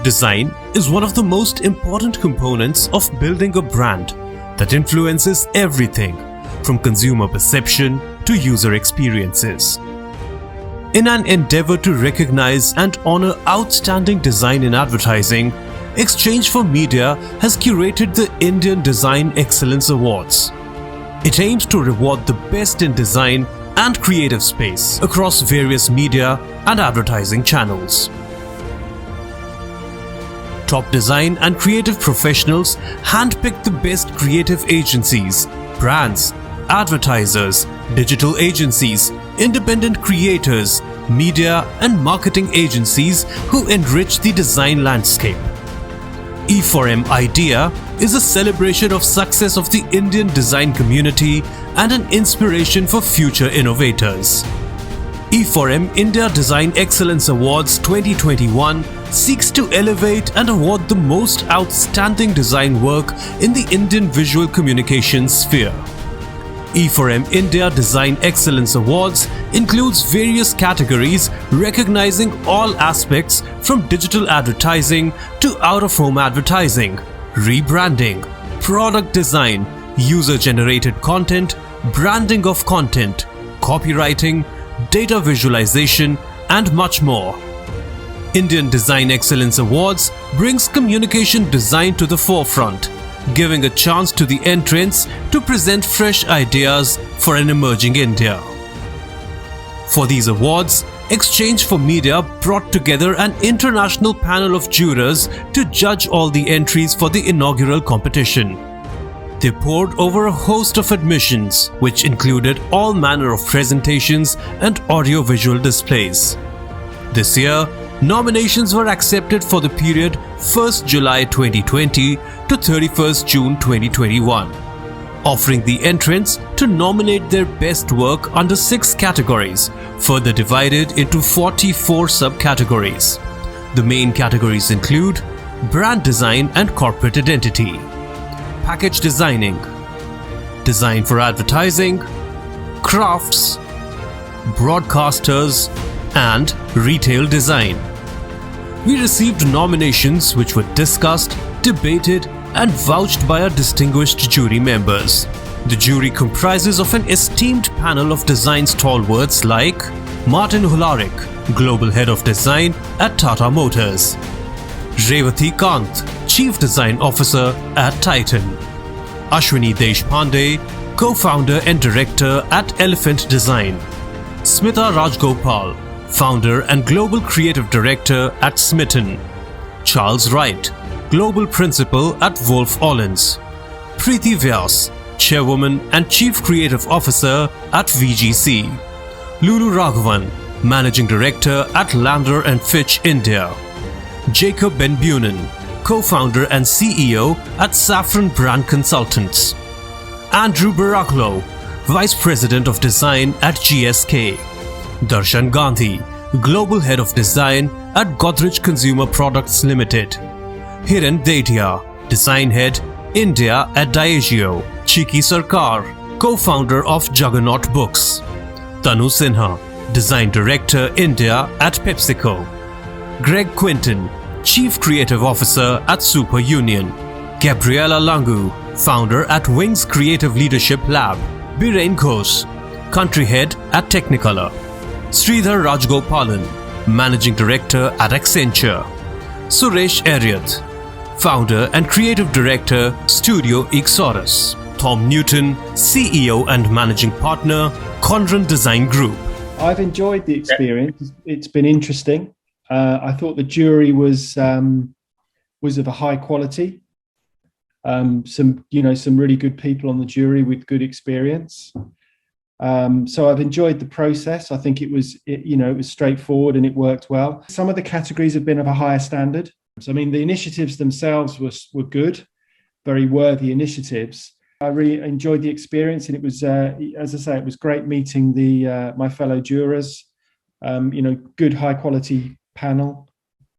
Design is one of the most important components of building a brand that influences everything from consumer perception to user experiences. In an endeavor to recognize and honor outstanding design in advertising, Exchange4Media has curated the Indian Design Excellence Awards. It aims to reward the best in design and creative space across various media and advertising channels. Top design and creative professionals handpick the best creative agencies, brands, advertisers, digital agencies, independent creators, media and marketing agencies who enrich the design landscape. E4M Idea is a celebration of success of the Indian design community and an inspiration for future innovators. E4M India Design Excellence Awards 2021 seeks to elevate and award the most outstanding design work in the Indian visual communications sphere. E4M India Design Excellence Awards includes various categories recognizing all aspects from digital advertising to out-of-home advertising, rebranding, product design, user-generated content, branding of content, copywriting, data visualization, and much more. Indian Design Excellence Awards brings communication design to the forefront, giving a chance to the entrants to present fresh ideas for an emerging India. For these awards, Exchange4Media brought together an international panel of jurors to judge all the entries for the inaugural competition. They pored over a host of admissions, which included all manner of presentations and audio-visual displays. This year, nominations were accepted for the period 1st July 2020 to 31st June 2021, offering the entrants to nominate their best work under 6 categories, further divided into 44 subcategories. The main categories include brand design and corporate identity, package designing, design for advertising, crafts, broadcasters, and retail design. We received nominations which were discussed, debated, and vouched by our distinguished jury members. The jury comprises of an esteemed panel of design stalwarts like Martin Hularik, Global Head of Design at Tata Motors; Revati Kant, Chief Design Officer at Titan; Ashwini Deshpande, Co-founder and Director at Elephant Design; Smita Rajgopal, Founder and Global Creative Director at Smitten; Charles Wright, Global Principal at Wolf Ollins; Preeti Vyas, Chairwoman and Chief Creative Officer at VGC; Lulu Raghavan, Managing Director at Lander & Fitch India; Jacob Ben Bunen, Co-founder and CEO at Saffron Brand Consultants; Andrew Baraklo, Vice President of Design at GSK; Darshan Gandhi, Global Head of Design at Godrej Consumer Products Limited; Hiren Detia, Design Head, India at Diageo; Chiki Sarkar, Co-founder of Juggernaut Books; Tanu Sinha, Design Director, India at PepsiCo; Greg Quinton, Chief Creative Officer at Super Union; Gabriela Langu, Founder at Wings Creative Leadership Lab; Biren Ghosh, Country Head at Technicolor; Sridhar Rajgopalan, Managing Director at Accenture; Suresh Ariat, Founder and Creative Director, Studio Ixorus; Tom Newton, CEO and Managing Partner, Conran Design Group. I've enjoyed the experience. It's been interesting. I thought the jury was of a high quality. Some really good people on the jury with good experience. So I've enjoyed the process. I think it was straightforward and it worked well. Some of the categories have been of a higher standard. So, I mean, the initiatives themselves were good, very worthy initiatives. I really enjoyed the experience, and it was, as I say, it was great meeting my fellow jurors. Good high quality panel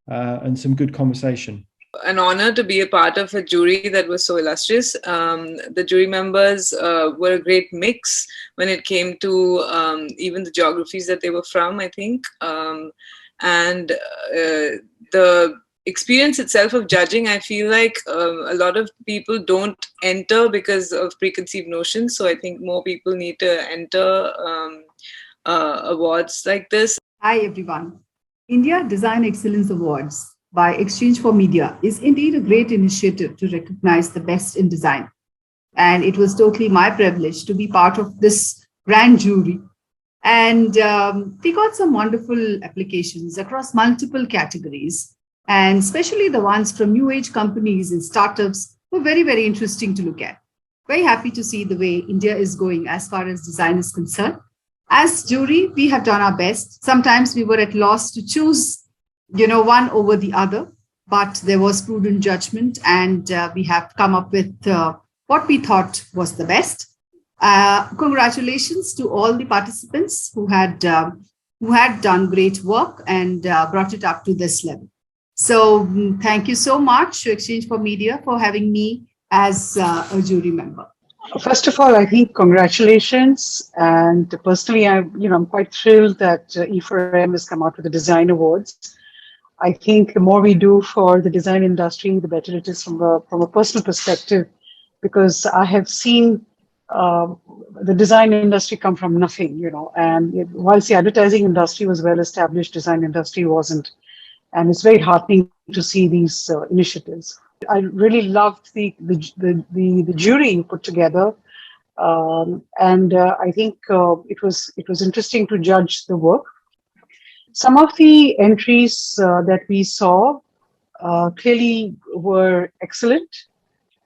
and some good conversation. An honor to be a part of a jury that was so illustrious. The jury members were a great mix when it came to even the geographies that they were from, I think. And the experience itself of judging, I feel like a lot of people don't enter because of preconceived notions. So I think more people need to enter awards like this. Hi everyone. India Design Excellence Awards by Exchange4Media is indeed a great initiative to recognize the best in design. And it was totally my privilege to be part of this grand jury. And we got some wonderful applications across multiple categories, and especially the ones from new age companies and startups were very, very interesting to look at. Very happy to see the way India is going as far as design is concerned. As jury, we have done our best. Sometimes we were at loss to choose, one over the other, but there was prudent judgment, and we have come up with what we thought was the best. Congratulations to all the participants who had done great work and brought it up to this level. So thank you so much to Exchange4Media for having me as a jury member. First of all, I think congratulations. And personally, I'm quite thrilled that E4M has come out with the Design Awards. I think the more we do for the design industry, the better it is from a personal perspective, because I have seen the design industry come from nothing, and whilst the advertising industry was well established, design industry wasn't. And it's very heartening to see these initiatives. I really loved the jury you put together, and I think it was interesting to judge the work. Some of the entries that we saw clearly were excellent,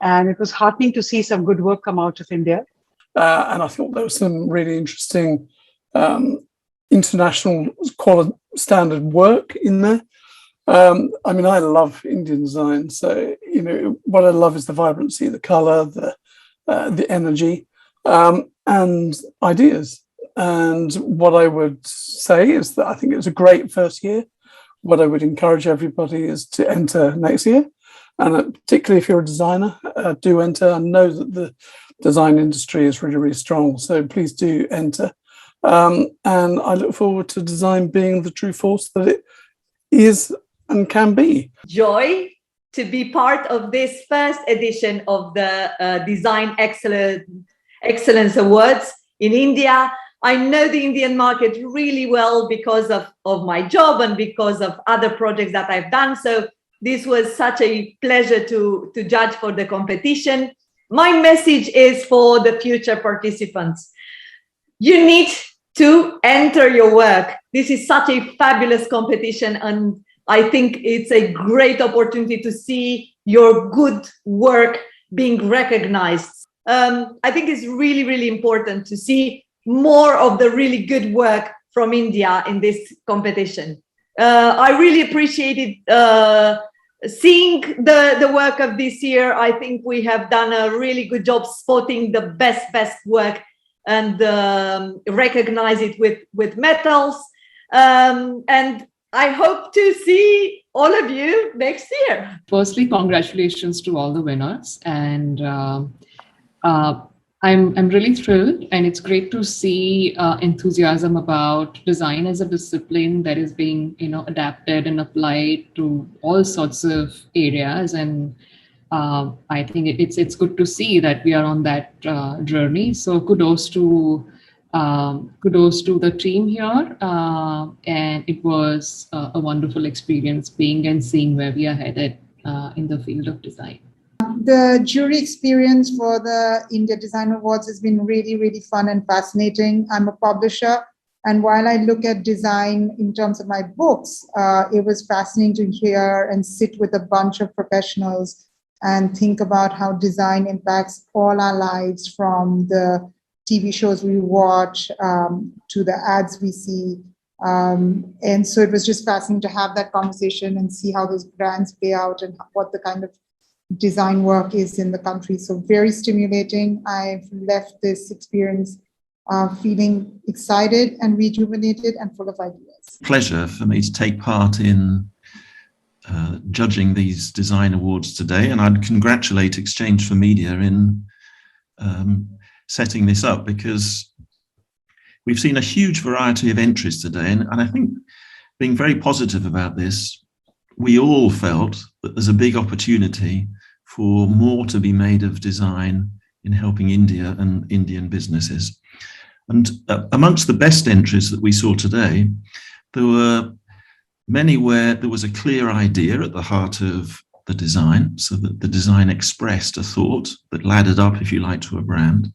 and it was heartening to see some good work come out of India. And I thought there was some really interesting international quality standard work in there. I love Indian design, so what I love is the vibrancy, the color, the energy, and ideas. And what I would say is that I think it was a great first year. What I would encourage everybody is to enter next year, and particularly if you're a designer, do enter. I know that the design industry is really, really strong, so please do enter. And I look forward to design being the true force that it is and can be. Joy to be part of this first edition of the Design Excellence Awards in India. I know the Indian market really well because of my job and because of other projects that I've done. So this was such a pleasure to judge for the competition. My message is for the future participants. You need to enter your work. This is such a fabulous competition, and I think it's a great opportunity to see your good work being recognized. I think it's really, really important to see more of the really good work from India in this competition. I really appreciated seeing the work of this year. I think we have done a really good job spotting the best work and recognize it with medals. And I hope to see all of you next year. Firstly, congratulations to all the winners, and I'm really thrilled, and it's great to see enthusiasm about design as a discipline that is being adapted and applied to all sorts of areas. And I think it's good to see that we are on that journey. So kudos to the team here, and it was a wonderful experience being and seeing where we are headed in the field of design. The jury experience for the India Design Awards has been really, really fun and fascinating. I'm a publisher, and while I look at design in terms of my books, it was fascinating to hear and sit with a bunch of professionals and think about how design impacts all our lives, from the TV shows we watch to the ads we see. And so it was just fascinating to have that conversation and see how those brands play out and what the kind of design work is in the country. So very stimulating. I've left this experience feeling excited and rejuvenated and full of ideas. Pleasure for me to take part in judging these design awards today, and I'd congratulate Exchange4Media in setting this up, because we've seen a huge variety of entries today, and I think being very positive about this, we all felt that there's a big opportunity for more to be made of design in helping India and Indian businesses. And amongst the best entries that we saw today, there were many where there was a clear idea at the heart of the design, so that the design expressed a thought that laddered up, if you like, to a brand.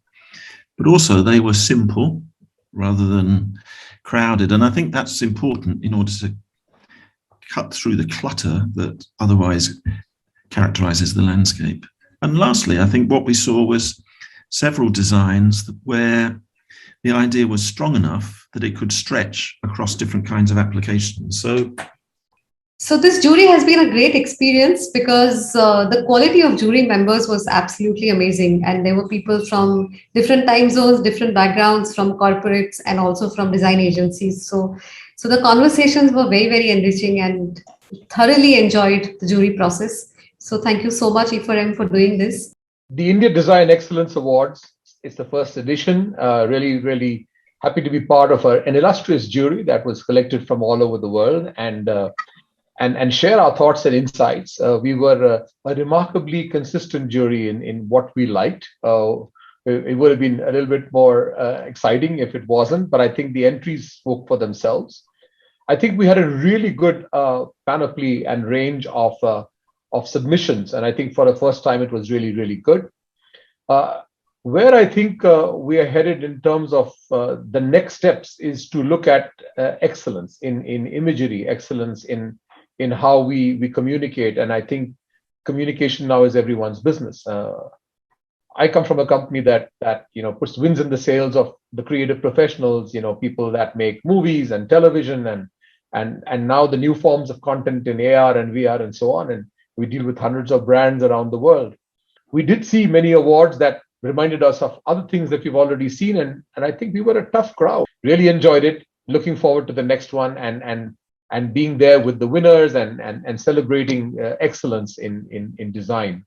But also they were simple rather than crowded. And I think that's important in order to cut through the clutter that otherwise characterizes the landscape. And lastly, I think what we saw was several designs where the idea was strong enough that it could stretch across different kinds of applications. So this jury has been a great experience because the quality of jury members was absolutely amazing. And there were people from different time zones, different backgrounds, from corporates and also from design agencies. So the conversations were very, very enriching and thoroughly enjoyed the jury process. So thank you so much, E4M, for doing this. The India Design Excellence Awards is the first edition. Really happy to be part of an illustrious jury that was collected from all over the world and share our thoughts and insights. We were a remarkably consistent jury in what we liked. It would have been a little bit more exciting if it wasn't, but I think the entries spoke for themselves. I think we had a really good panoply and range of submissions, and I think for the first time it was really good. Where I think we are headed in terms of the next steps is to look at excellence in imagery, excellence in how we communicate, and I think communication now is everyone's business. I come from a company that puts wins in the sails of the creative professionals, people that make movies and television and now the new forms of content in AR and VR and so on, and we deal with hundreds of brands around the world. We did see many awards that reminded us of other things that we've already seen, and I think we were a tough crowd. Really enjoyed it. Looking forward to the next one and being there with the winners and celebrating excellence in design.